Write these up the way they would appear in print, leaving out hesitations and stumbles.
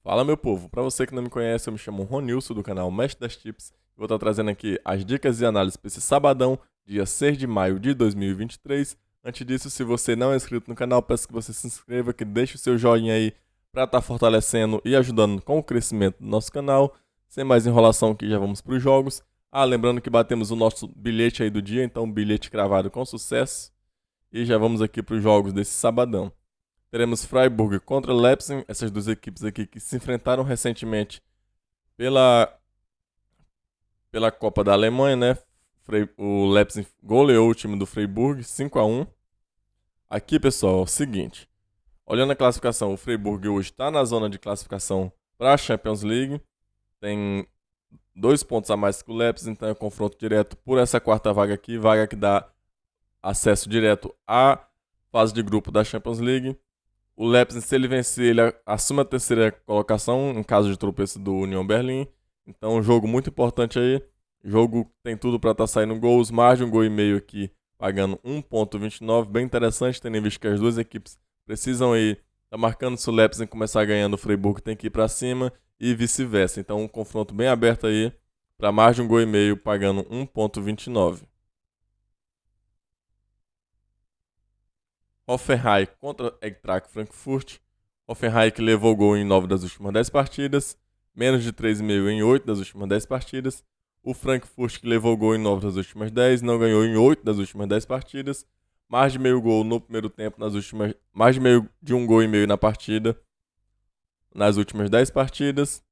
Fala, meu povo, para você que não me conhece, eu me chamo Ronilson do canal Mestre das Tips. Vou estar trazendo aqui as dicas e análises para esse sabadão, dia 6 de maio de 2023. Antes disso, se você não é inscrito no canal, peço que você se inscreva, que deixe o seu joinha aí para estar fortalecendo e ajudando com o crescimento do nosso canal. Sem mais enrolação aqui, já vamos para os jogos. Lembrando que batemos o nosso bilhete aí do dia, então bilhete cravado com sucesso. E já vamos aqui para os jogos desse sabadão. Teremos Freiburg contra Leipzig, essas duas equipes aqui que se enfrentaram recentemente pela Copa da Alemanha, né? O Leipzig goleou o time do Freiburg 5-1. Aqui, pessoal, é o seguinte. Olhando a classificação, o Freiburg hoje está na zona de classificação para a Champions League. Tem 2 pontos a mais que o Leipzig, então é confronto direto por essa quarta vaga aqui. Vaga que dá acesso direto à fase de grupo da Champions League. O Leipzig, se ele vencer, ele assume a terceira colocação em caso de tropeço do Union Berlim. Então, um jogo muito importante aí. O jogo tem tudo para estar saindo gols. Mais de 1,5 gol aqui, pagando 1,29. Bem interessante, tendo em vista que as duas equipes precisam aí. Tá marcando se o Leipzig começar ganhando, o Freiburg tem que ir para cima e vice-versa. Então, um confronto bem aberto aí para mais de 1,5 gol, pagando 1,29. Hoffenheim contra Eintracht Frankfurt. Hoffenheim que levou gol em 9 das últimas 10 partidas. Menos de 3,5 em 8 das últimas 10 partidas. O Frankfurt que levou gol em 9 das últimas 10. Não ganhou em 8 das últimas 10 partidas. Mais de meio gol no primeiro tempo nas últimas... Mais de meio de 1,5 gol na partida. Nas últimas 10 partidas.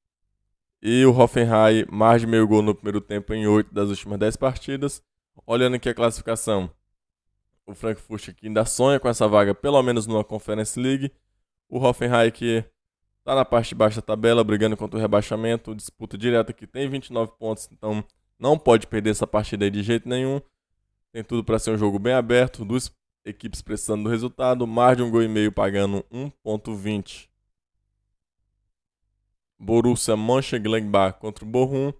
E o Hoffenheim mais de meio gol no primeiro tempo em 8 das últimas 10 partidas. Olhando aqui a classificação. O Frankfurt que ainda sonha com essa vaga, pelo menos numa Conference League. O Hoffenheim que está na parte de baixo da tabela, brigando contra o rebaixamento. Disputa direta que tem 29 pontos, então não pode perder essa partida aí de jeito nenhum. Tem tudo para ser um jogo bem aberto. Duas equipes precisando do resultado. Mais de 1,5 gol pagando 1,20. Borussia Mönchengladbach contra o Bochum.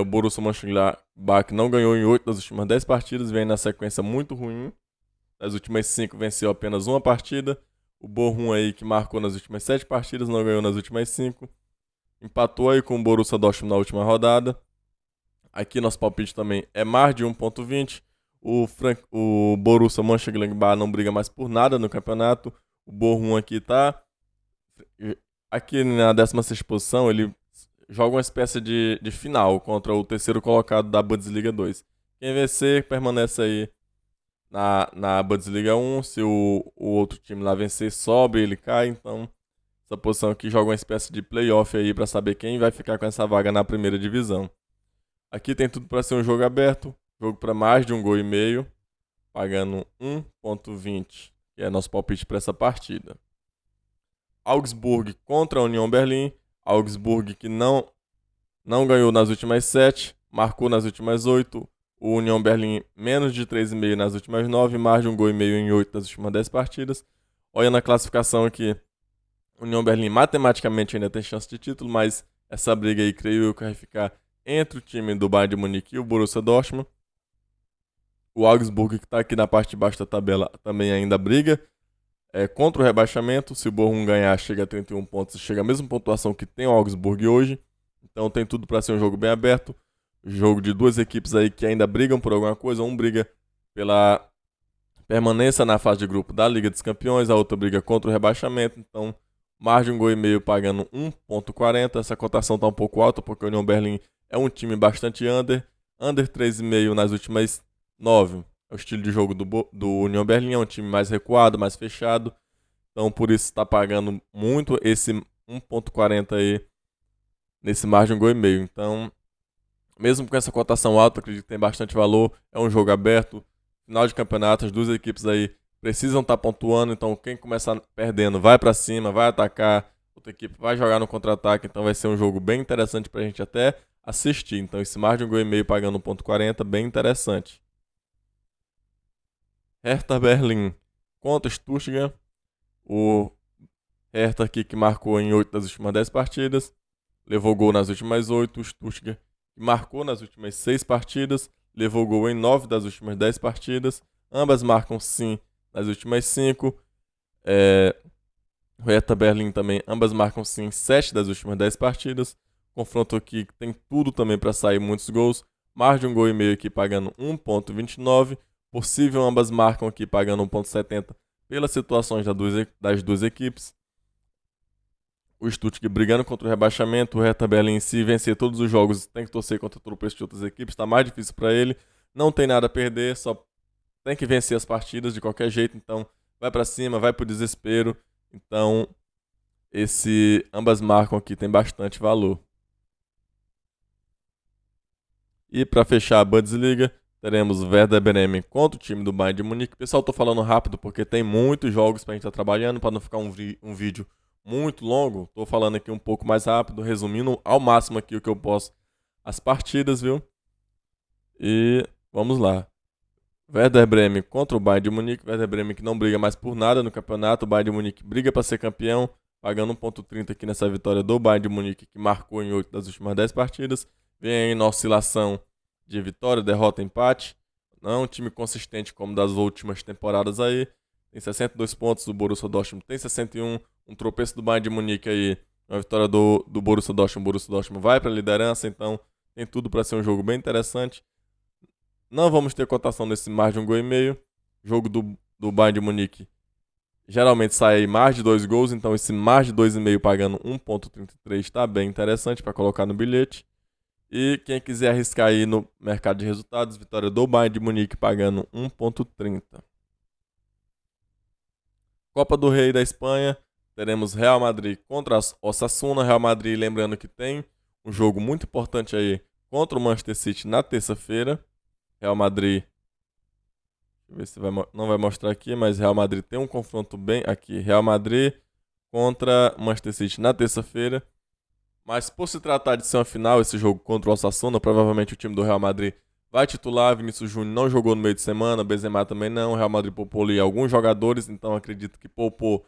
O Borussia Mönchengladbach não ganhou em 8 das últimas 10 partidas, vem na sequência muito ruim. Nas últimas 5 venceu apenas uma partida. O Bochum aí que marcou nas últimas 7 partidas, não ganhou nas últimas 5. Empatou aí com o Borussia Dortmund na última rodada. Aqui nosso palpite também é mais de 1,20. O Borussia Mönchengladbach não briga mais por nada no campeonato. O Bochum aqui tá... Aqui na 16ª posição, ele joga uma espécie de final contra o terceiro colocado da Bundesliga 2. Quem vencer permanece aí na Bundesliga 1. Se o outro time lá vencer, sobe, ele cai. Então, essa posição aqui joga uma espécie de playoff aí para saber quem vai ficar com essa vaga na primeira divisão. Aqui tem tudo para ser um jogo aberto. Jogo para mais de 1,5 gol, pagando 1,20, que é nosso palpite para essa partida. Augsburg contra a Union Berlim. Augsburg que não ganhou nas últimas 7, marcou nas últimas 8. O Union Berlim menos de 3,5 nas últimas 9, mais de 1,5 gol em 8 das últimas 10 partidas. Olhando a classificação aqui, o Union Berlim matematicamente ainda tem chance de título, mas essa briga aí, creio eu, que vai ficar entre o time do Bayern de Munique e o Borussia Dortmund. O Augsburg, que está aqui na parte de baixo da tabela, também ainda briga contra o rebaixamento. Se o Bochum ganhar, chega a 31 pontos, chega a mesma pontuação que tem o Augsburg hoje. Então tem tudo para ser um jogo bem aberto. Jogo de duas equipes aí que ainda brigam por alguma coisa. Um briga pela permanência na fase de grupo da Liga dos Campeões, a outra briga contra o rebaixamento. Então, mais de 1,5 gol pagando 1,40. Essa cotação está um pouco alta porque o Union Berlim é um time bastante under 3,5 nas últimas 9. É o estilo de jogo do Union Berlim, é um time mais recuado, mais fechado. Então, por isso está pagando muito esse 1,40 aí nesse margem de 1,5 gol. Então, mesmo com essa cotação alta, acredito que tem bastante valor. É um jogo aberto, final de campeonato, as duas equipes aí precisam estar pontuando. Então, quem começar perdendo vai para cima, vai atacar, outra equipe vai jogar no contra-ataque. Então, vai ser um jogo bem interessante para a gente até assistir. Então, esse margem de 1,5 gol pagando 1,40, bem interessante. Hertha Berlim contra Stuttgart. O Hertha aqui que marcou em 8 das últimas 10 partidas. Levou gol nas últimas 8. O Stuttgart que marcou nas últimas 6 partidas. Levou gol em 9 das últimas 10 partidas. Ambas marcam sim nas últimas 5. O Hertha Berlim também, ambas marcam sim em 7 das últimas 10 partidas. Confronto aqui que tem tudo também para sair muitos gols. Mais de 1,5 gol aqui pagando 1,29. Possível, ambas marcam aqui pagando 1,70 pelas situações das duas equipes. O Stuttgart brigando contra o rebaixamento. O Hertha Berlim, se vencer todos os jogos, tem que torcer contra o tropeço de outras equipes. Está mais difícil para ele. Não tem nada a perder, só tem que vencer as partidas de qualquer jeito. Então, vai para cima, vai pro desespero. Então, ambas marcam aqui tem bastante valor. E para fechar a Bundesliga, teremos o Werder Bremen contra o time do Bayern de Munique. Pessoal, tô falando rápido porque tem muitos jogos pra gente estar trabalhando, para não ficar um vídeo muito longo. Tô falando aqui um pouco mais rápido, resumindo ao máximo aqui o que eu posso as partidas, viu? E vamos lá. Werder Bremen contra o Bayern de Munique. Werder Bremen que não briga mais por nada no campeonato. O Bayern de Munique briga para ser campeão, pagando 1,30 aqui nessa vitória do Bayern de Munique, que marcou em 8 das últimas 10 partidas. Vem aí na oscilação de vitória, derrota, empate. Não é um time consistente como das últimas temporadas aí. Tem 62 pontos, o Borussia Dortmund tem 61. Um tropeço do Bayern de Munique aí, uma vitória do Borussia Dortmund. O Borussia Dortmund vai para a liderança, então tem tudo para ser um jogo bem interessante. Não vamos ter cotação nesse mais de 1,5 gol. Jogo do Bayern de Munique geralmente sai aí mais de 2 gols, então esse mais de 2,5 pagando 1,33 está bem interessante para colocar no bilhete. E quem quiser arriscar aí no mercado de resultados, vitória do Bayern de Munique pagando 1,30. Copa do Rei da Espanha, teremos Real Madrid contra Osasuna. Real Madrid, lembrando que tem um jogo muito importante aí contra o Manchester City na terça-feira. Real Madrid, deixa eu ver se não vai mostrar aqui, mas Real Madrid tem um confronto bem aqui. Real Madrid contra Manchester City na terça-feira. Mas por se tratar de ser uma final, esse jogo contra o Osasuna, provavelmente o time do Real Madrid vai titular. Vinícius Júnior não jogou no meio de semana, Benzema também não. O Real Madrid poupou ali alguns jogadores, então acredito que poupou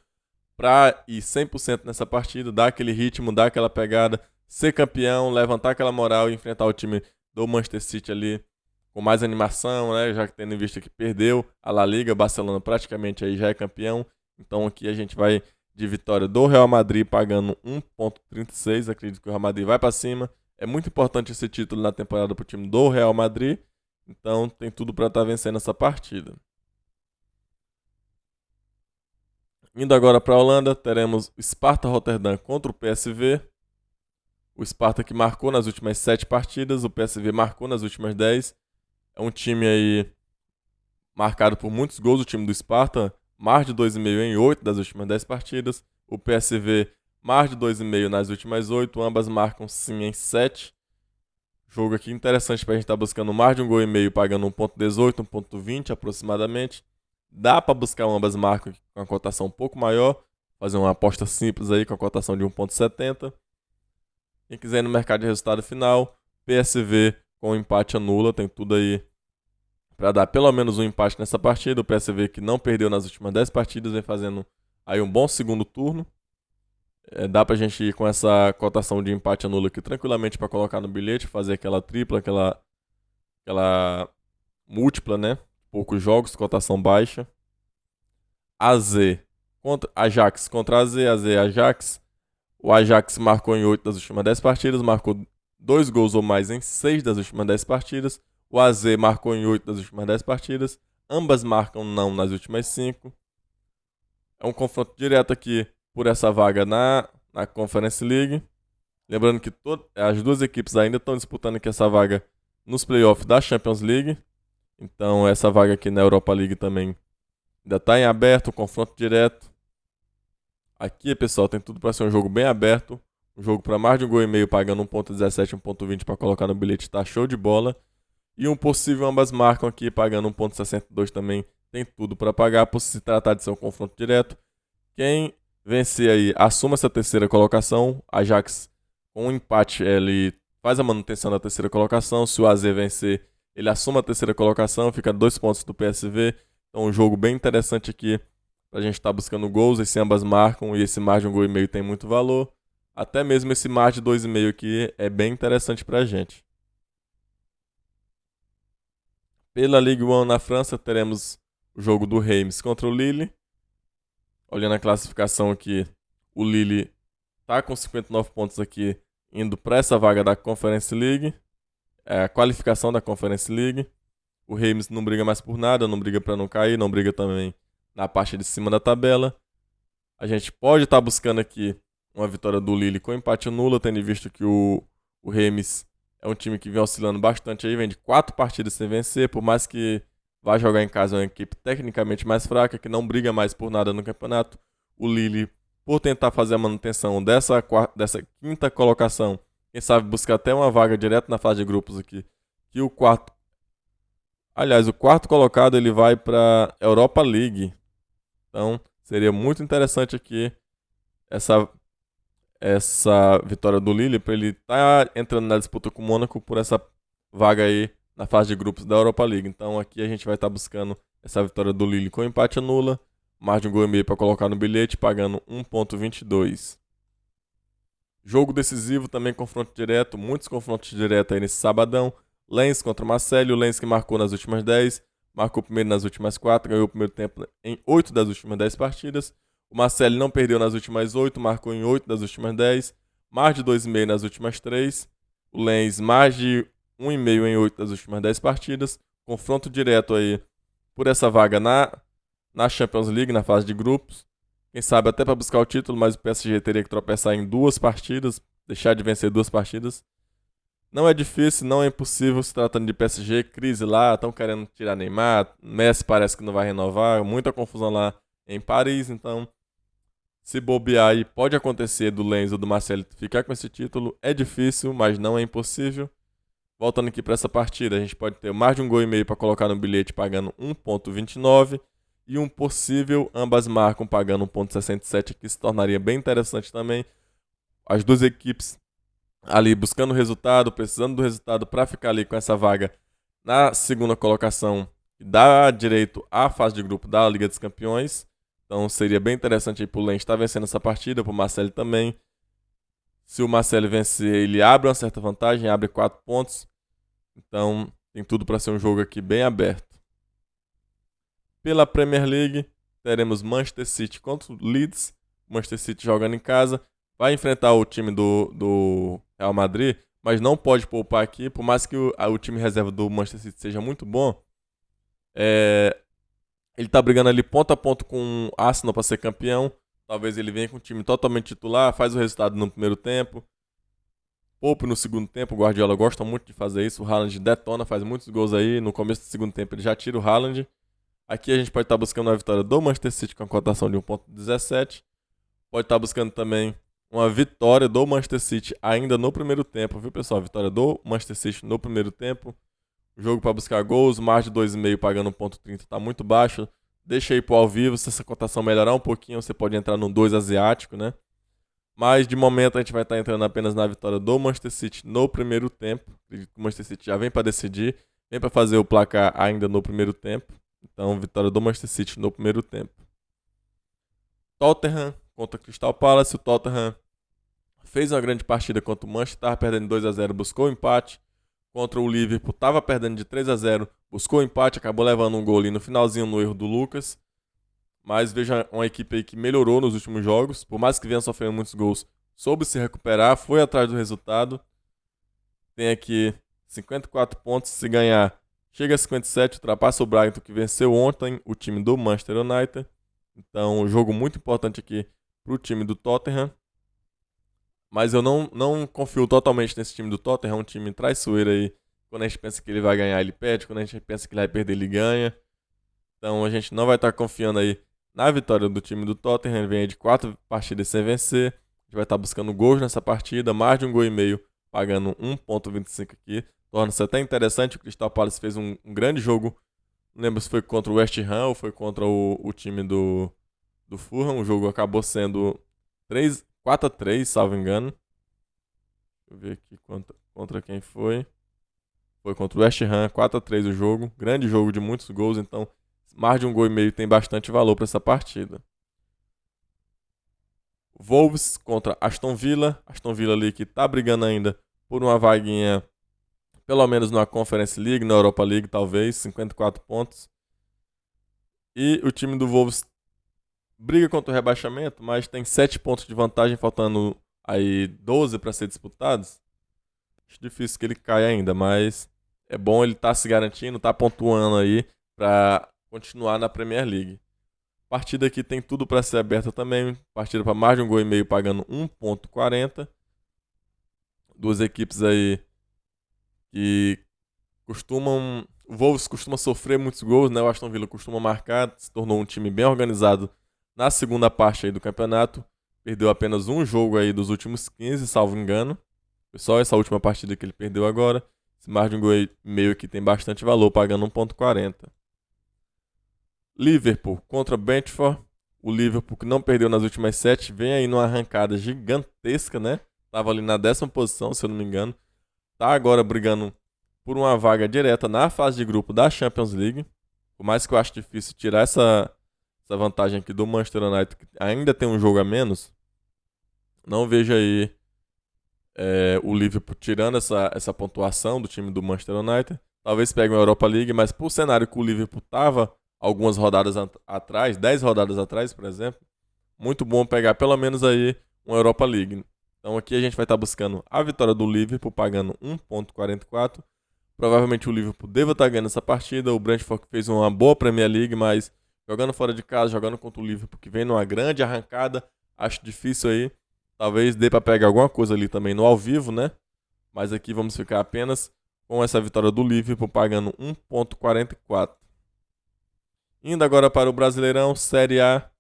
para ir 100% nessa partida, dar aquele ritmo, dar aquela pegada, ser campeão, levantar aquela moral e enfrentar o time do Manchester City ali com mais animação, né? Já que tendo em vista que perdeu a La Liga, Barcelona praticamente aí já é campeão. Então aqui a gente vai de vitória do Real Madrid pagando 1,36. Acredito que o Real Madrid vai para cima. É muito importante esse título na temporada para o time do Real Madrid. Então tem tudo para estar vencendo essa partida. Indo agora para a Holanda, teremos o Sparta Rotterdam contra o PSV. O Sparta que marcou nas últimas 7 partidas, o PSV marcou nas últimas 10. É um time aí marcado por muitos gols, o time do Sparta. Mais de 2,5 em 8 das últimas 10 partidas. O PSV, mais de 2,5 nas últimas 8. Ambas marcam sim em 7. Jogo aqui interessante para a gente estar buscando mais de 1,5 gol, pagando 1,18, 1,20 aproximadamente. Dá para buscar ambas marcas com a cotação um pouco maior. Fazer uma aposta simples aí com a cotação de 1,70. Quem quiser ir no mercado de resultado final, PSV com empate anula. Tem tudo aí para dar pelo menos um empate nessa partida. O PSV que não perdeu nas últimas 10 partidas vem fazendo aí um bom segundo turno. Dá pra gente ir com essa cotação de empate anula aqui tranquilamente para colocar no bilhete, fazer aquela tripla, aquela múltipla, né? Poucos jogos, cotação baixa. Ajax contra AZ, Ajax. O Ajax marcou em 8 das últimas 10 partidas, marcou 2 gols ou mais em 6 das últimas 10 partidas. O AZ marcou em 8 das últimas 10 partidas. Ambas marcam não nas últimas 5. É um confronto direto aqui por essa vaga na Conference League. Lembrando que as duas equipes ainda estão disputando aqui essa vaga nos playoffs da Champions League. Então essa vaga aqui na Europa League também ainda está em aberto, confronto direto. Aqui, pessoal, tem tudo para ser um jogo bem aberto. Um jogo para mais de 1,5 gol, pagando 1,17, 1,20 para colocar no bilhete, tá show de bola. E um possível ambas marcam aqui, pagando 1,62 também. Tem tudo para pagar, por se tratar de ser um confronto direto. Quem vencer aí, assuma essa terceira colocação. Ajax, com um empate, ele faz a manutenção da terceira colocação. Se o AZ vencer, ele assuma a terceira colocação, fica 2 pontos do PSV. Então um jogo bem interessante aqui pra gente estar buscando gols. Esse ambas marcam e esse mais de 1,5 gol tem muito valor. Até mesmo esse mais de 2,5 aqui é bem interessante pra gente. Pela Ligue 1 na França, teremos o jogo do Reims contra o Lille. Olhando a classificação aqui, O Lille tá com 59 pontos aqui, indo para essa vaga da Conference League, a qualificação da Conference League. O Reims não briga mais por nada, não briga para não cair, não briga também na parte de cima da tabela. A gente pode estar buscando aqui uma vitória do Lille com empate nulo, tendo visto que o Reims é um time que vem oscilando bastante aí, vem de 4 partidas sem vencer, por mais que vá jogar em casa, é uma equipe tecnicamente mais fraca, que não briga mais por nada no campeonato. O Lille, por tentar fazer a manutenção dessa quinta colocação, quem sabe buscar até uma vaga direto na fase de grupos aqui, que o quarto colocado ele vai para Europa League. Então, seria muito interessante aqui essa vitória do Lille para ele estar entrando na disputa com o Mônaco por essa vaga aí na fase de grupos da Europa League. Então, aqui a gente vai estar buscando essa vitória do Lille com empate nula, mais de 1,5 gols para colocar no bilhete, pagando 1,22. Jogo decisivo, também confronto direto, muitos confrontos diretos aí nesse sabadão. Lens contra o Marseille, o Lens que marcou nas últimas 10, marcou primeiro nas últimas 4, ganhou o primeiro tempo em 8 das últimas 10 partidas. O Marseille não perdeu nas últimas 8, marcou em 8 das últimas 10, mais de 2,5 nas últimas 3. O Lens mais de 1,5 em 8 das últimas 10 partidas. Confronto direto aí por essa vaga na Champions League, na fase de grupos. Quem sabe até para buscar o título, mas o PSG teria que tropeçar em 2 partidas, deixar de vencer 2 partidas. Não é difícil, não é impossível se tratando de PSG, crise lá, estão querendo tirar Neymar, Messi parece que não vai renovar, muita confusão lá em Paris, então se bobear aí pode acontecer do Lens ou do Marseille ficar com esse título, é difícil, mas não é impossível. Voltando aqui para essa partida, a gente pode ter mais de 1,5 gols para colocar no bilhete pagando 1,29 e um possível ambas marcam pagando 1,67, que se tornaria bem interessante também. As duas equipes ali buscando o resultado, precisando do resultado para ficar ali com essa vaga na segunda colocação, que dá direito à fase de grupo da Liga dos Campeões. Então seria bem interessante aí pro Lens estar vencendo essa partida, pro Marseille também. Se o Marseille vencer, ele abre uma certa vantagem, abre 4 pontos. Então tem tudo para ser um jogo aqui bem aberto. Pela Premier League, teremos Manchester City contra o Leeds. Manchester City jogando em casa. Vai enfrentar o time do Real Madrid, mas não pode poupar aqui. Por mais que o time reserva do Manchester City seja muito bom, ele tá brigando ali ponto a ponto com o Arsenal para ser campeão. Talvez ele venha com o time totalmente titular, faz o resultado no primeiro tempo, poupe no segundo tempo. O Guardiola gosta muito de fazer isso. O Haaland detona, faz muitos gols aí. No começo do segundo tempo ele já tira o Haaland. Aqui a gente pode estar buscando uma vitória do Manchester City com a cotação de 1,17. Pode estar buscando também uma vitória do Manchester City ainda no primeiro tempo, viu, pessoal? Vitória do Manchester City no primeiro tempo. O jogo para buscar gols, mais de 2,5 pagando 1,30 está muito baixo. Deixa aí pro ao vivo, se essa cotação melhorar um pouquinho, você pode entrar no 2 asiático, né? Mas de momento a gente vai estar entrando apenas na vitória do Manchester City no primeiro tempo. O Manchester City já vem para decidir, vem para fazer o placar ainda no primeiro tempo. Então, vitória do Manchester City no primeiro tempo. Tottenham contra Crystal Palace. O Tottenham fez uma grande partida contra o Manchester, estava perdendo 2-0, buscou o empate. Contra o Liverpool, estava perdendo de 3-0, buscou o empate, acabou levando um gol ali no finalzinho no erro do Lucas. Mas veja uma equipe aí que melhorou nos últimos jogos, por mais que venha sofrendo muitos gols, soube se recuperar, foi atrás do resultado. Tem aqui 54 pontos, se ganhar, chega a 57, ultrapassa o Brighton que venceu ontem, o time do Manchester United. Então, um jogo muito importante aqui para o time do Tottenham. Mas eu não confio totalmente nesse time do Tottenham, é um time traiçoeiro aí. Quando a gente pensa que ele vai ganhar, ele perde. Quando a gente pensa que ele vai perder, ele ganha. Então a gente não vai estar confiando aí na vitória do time do Tottenham. Ele vem aí de 4 partidas sem vencer. A gente vai estar buscando gols nessa partida, mais de 1,5 gols, pagando 1,25 aqui. Torna-se até interessante. O Crystal Palace fez um grande jogo. Não lembro se foi contra o West Ham ou foi contra o time do Fulham. O jogo acabou sendo 4-3, salvo engano. Deixa eu ver aqui contra quem foi. Foi contra o West Ham, 4-3 o jogo. Grande jogo de muitos gols, então mais de 1,5 gols tem bastante valor para essa partida. Wolves contra Aston Villa. Aston Villa ali que tá brigando ainda por uma vaguinha, pelo menos na Conference League, na Europa League talvez, 54 pontos. E o time do Wolves briga contra o rebaixamento, mas tem 7 pontos de vantagem, faltando aí 12 para ser disputados. Acho difícil que ele caia ainda, mas é bom ele estar se garantindo, estar pontuando aí para continuar na Premier League. Partida aqui tem tudo para ser aberta também. Partida para mais de 1,5 gol pagando 1,40. Duas equipes aí que costumam... O Wolves costuma sofrer muitos gols, né? O Aston Villa costuma marcar, se tornou um time bem organizado na segunda parte aí do campeonato. Perdeu apenas um jogo aí dos últimos 15, salvo engano. Foi só essa última partida que ele perdeu agora. Esse margem de 1,5 aqui tem bastante valor, pagando 1,40. Liverpool contra Brentford. O Liverpool, que não perdeu nas últimas 7, vem aí numa arrancada gigantesca, né? Tava ali na 10ª posição, se eu não me engano. Tá agora brigando por uma vaga direta na fase de grupo da Champions League. Por mais que eu acho difícil tirar essa vantagem aqui do Manchester United, que ainda tem um jogo a menos, não vejo aí o Liverpool tirando essa pontuação do time do Manchester United. Talvez pegue uma Europa League, mas por cenário que o Liverpool estava algumas rodadas atrás, 10 rodadas atrás, por exemplo, muito bom pegar pelo menos aí uma Europa League. Então aqui a gente vai estar buscando a vitória do Liverpool, pagando 1,44. Provavelmente o Liverpool deva estar ganhando essa partida. O Brentford fez uma boa Premier League, mas jogando fora de casa, jogando contra o Liverpool, que vem numa grande arrancada, acho difícil aí. Talvez dê para pegar alguma coisa ali também no ao vivo, né? Mas aqui vamos ficar apenas com essa vitória do Liverpool, pagando 1,44. Indo agora para o Brasileirão, Série A,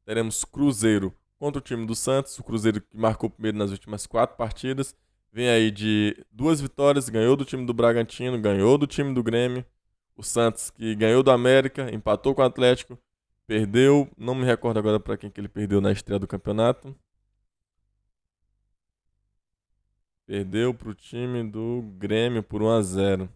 teremos Cruzeiro contra o time do Santos. O Cruzeiro que marcou primeiro nas últimas 4 partidas. Vem aí de 2 vitórias, ganhou do time do Bragantino, ganhou do time do Grêmio. O Santos que ganhou do América, empatou com o Atlético, perdeu, não me recordo agora para quem que ele perdeu na estreia do campeonato. Perdeu para o time do Grêmio por 1-0.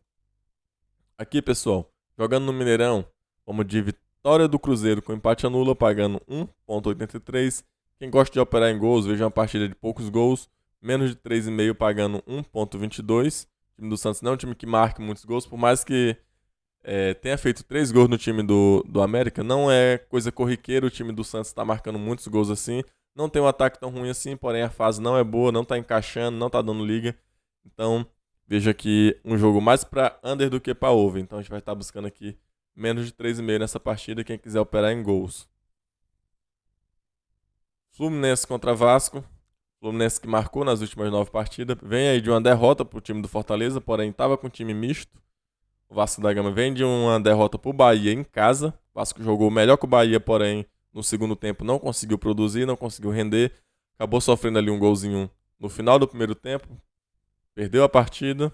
Aqui, pessoal, jogando no Mineirão, vamos de vitória do Cruzeiro com empate anula, pagando 1,83. Quem gosta de operar em gols, veja uma partida de poucos gols, menos de 3,5, pagando 1,22. O time do Santos não é um time que marque muitos gols, por mais que tenha feito 3 gols no time do América, não é coisa corriqueira. O time do Santos está marcando muitos gols assim. Não tem um ataque tão ruim assim, porém a fase não é boa, não está encaixando, não está dando liga. Então, veja aqui um jogo mais para under do que para over. Então a gente vai estar buscando aqui menos de 3,5 nessa partida, quem quiser operar em gols. Fluminense contra Vasco. Fluminense que marcou nas últimas 9 partidas. Vem aí de uma derrota para o time do Fortaleza, porém estava com um time misto. O Vasco da Gama vem de uma derrota para o Bahia em casa. O Vasco jogou melhor que o Bahia, porém no segundo tempo não conseguiu produzir, não conseguiu render. Acabou sofrendo ali um golzinho no final do primeiro tempo. Perdeu a partida.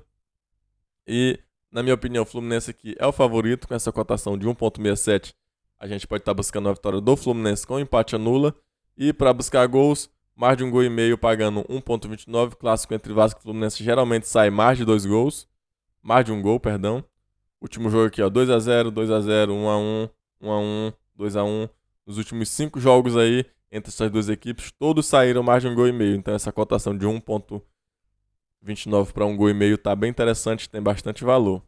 E, na minha opinião, o Fluminense aqui é o favorito com essa cotação de 1,67. A gente pode estar buscando a vitória do Fluminense com empate anula. E para buscar gols, mais de 1,5 gol pagando 1,29. Clássico entre Vasco e Fluminense geralmente sai mais de 2 gols. Mais de 1 gol, perdão. Último jogo aqui, ó, 2-0, 2-0, 1-1, 1-1, 2-1. Nos últimos 5 jogos aí, entre essas duas equipes, todos saíram mais de 1,5 gol. Então essa cotação de 1,29 para 1,5 gol tá bem interessante, tem bastante valor.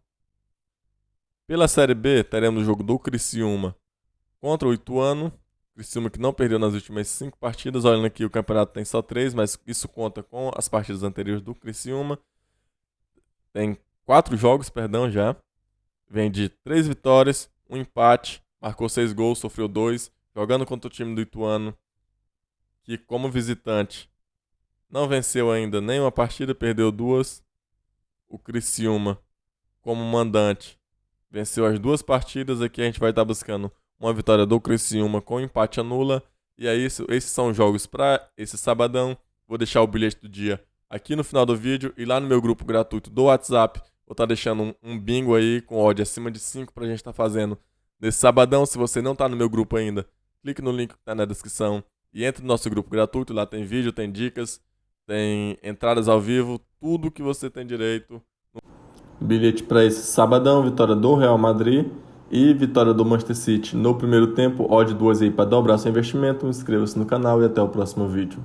Pela Série B, teremos o jogo do Criciúma contra o Ituano. Criciúma que não perdeu nas últimas 5 partidas. Olhando aqui, o campeonato tem só 3, mas isso conta com as partidas anteriores do Criciúma. Tem 4 jogos, perdão, já. Vem de 3 vitórias, 1 empate, marcou 6 gols, sofreu 2, jogando contra o time do Ituano, que como visitante não venceu ainda nenhuma partida, perdeu 2. O Criciúma, como mandante, venceu as 2 partidas. Aqui a gente vai estar buscando uma vitória do Criciúma com empate anula. E aí, esses são os jogos para esse sabadão. Vou deixar o bilhete do dia aqui no final do vídeo e lá no meu grupo gratuito do WhatsApp. Vou estar deixando um bingo aí com odd acima de 5 para a gente estar fazendo nesse sabadão. Se você não está no meu grupo ainda, clique no link que está na descrição e entre no nosso grupo gratuito. Lá tem vídeo, tem dicas, tem entradas ao vivo, tudo que você tem direito. Bilhete para esse sabadão, vitória do Real Madrid e vitória do Manchester City no primeiro tempo. Odd 2 aí para dobrar seu investimento. Inscreva-se no canal e até o próximo vídeo.